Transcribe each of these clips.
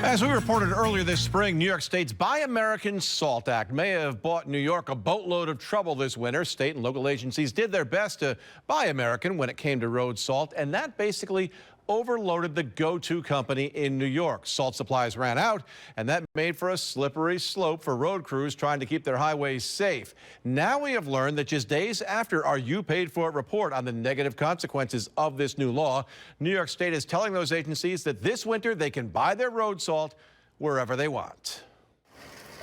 As we reported earlier this spring, New York State's Buy American Salt Act may have bought New York a boatload of trouble this winter. State and local agencies did their best to buy American when it came to road salt, and that basically overloaded the go-to company in New York. Salt supplies ran out, and that made for a slippery slope for road crews trying to keep their highways safe. Now we have learned that just days after our You Paid For It report on the negative consequences of this new law, New York State is telling those agencies that this winter they can buy their road salt wherever they want.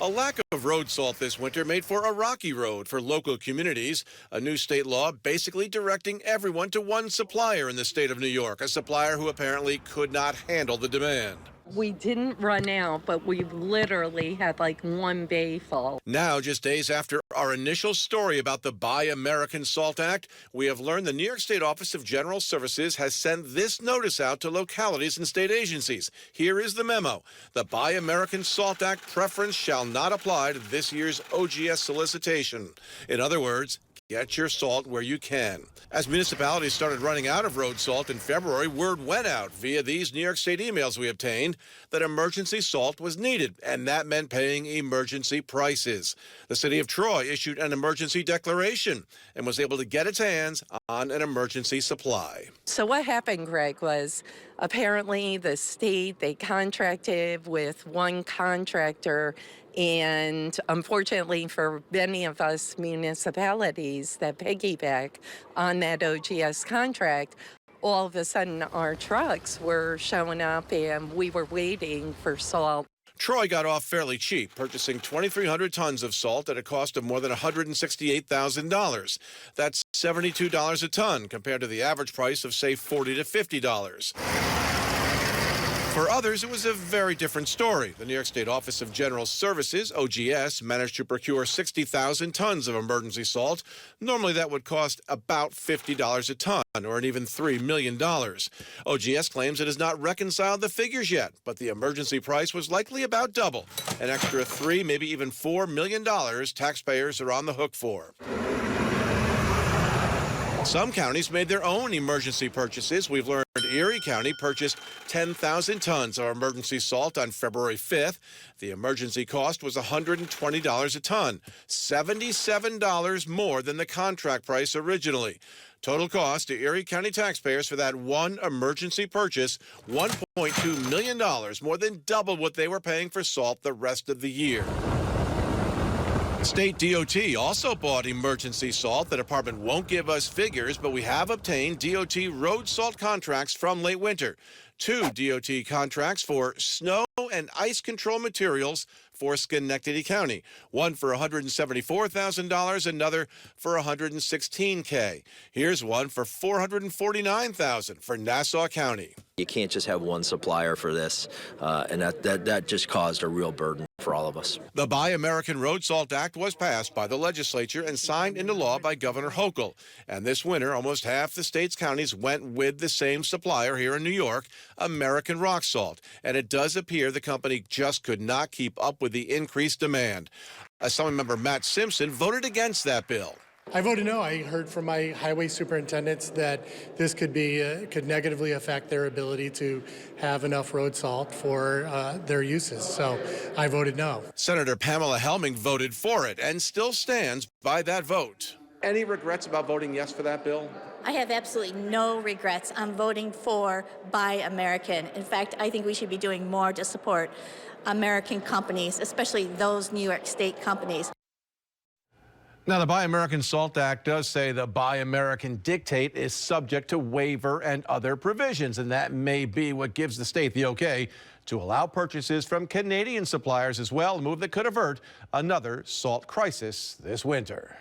A lack of road salt this winter made for a rocky road for local communities. A new state law basically directing everyone to one supplier in the state of New York, a supplier who apparently could not handle the demand. We didn't run out, but we literally had like one bay full. Now, just days after our initial story about the Buy American Salt Act, we have learned the New York State Office of General Services has sent this notice out to localities and state agencies. Here is the memo. The Buy American Salt Act preference shall not apply to this year's OGS solicitation. In other words, get your salt where you can. As municipalities started running out of road salt in February, word went out via these New York State emails we obtained that emergency salt was needed, and that meant paying emergency prices. The city of Troy issued an emergency declaration and was able to get its hands on an emergency supply. So what happened, Greg, was apparently the state, they contracted with one contractor, and unfortunately for many of us municipalities that piggyback on that OGS contract, all of a sudden our trucks were showing up and we were waiting for salt. Troy got off fairly cheap, purchasing 2,300 tons of salt at a cost of more than $168,000. That's $72 a ton compared to the average price of, say, $40 to $50. For others, it was a very different story. The New York State Office of General Services, OGS, managed to procure 60,000 tons of emergency salt. Normally, that would cost about $50 a ton, or an even $3 million. OGS claims it has not reconciled the figures yet, but the emergency price was likely about double. An extra $3, maybe even $4 million taxpayers are on the hook for. Some counties made their own emergency purchases. We've learned Erie County purchased 10,000 tons of emergency salt on February 5th. The emergency cost was $120 a ton, $77 more than the contract price originally. Total cost to Erie County taxpayers for that one emergency purchase, $1.2 million, more than double what they were paying for salt the rest of the year. State DOT also bought emergency salt. The department won't give us figures, but we have obtained DOT road salt contracts from late winter. 2 DOT contracts for snow and ice control materials for Schenectady County. One for $174,000, another for $116K. Here's one for $449,000 for Nassau County. You can't just have one supplier for this, and that just caused a real burden for all of us. The Buy American Road Salt Act was passed by the legislature and signed into law by Governor Hochul. And this winter, almost half the state's counties went with the same supplier here in New York, American Rock Salt. And it does appear the company just could not keep up with the increased demand. Assemblymember Matt Simpson voted against that bill. I voted no. I heard from my highway superintendents that this could negatively affect their ability to have enough road salt for their uses. So I voted no. Senator Pamela Helming voted for it and still stands by that vote. Any regrets about voting yes for that bill? I have absolutely no regrets. I'm voting for Buy American. In fact, I think we should be doing more to support American companies, especially those New York State companies. Now, the Buy American Salt Act does say the Buy American dictate is subject to waiver and other provisions, and that may be what gives the state the okay to allow purchases from Canadian suppliers as well, a move that could avert another salt crisis this winter.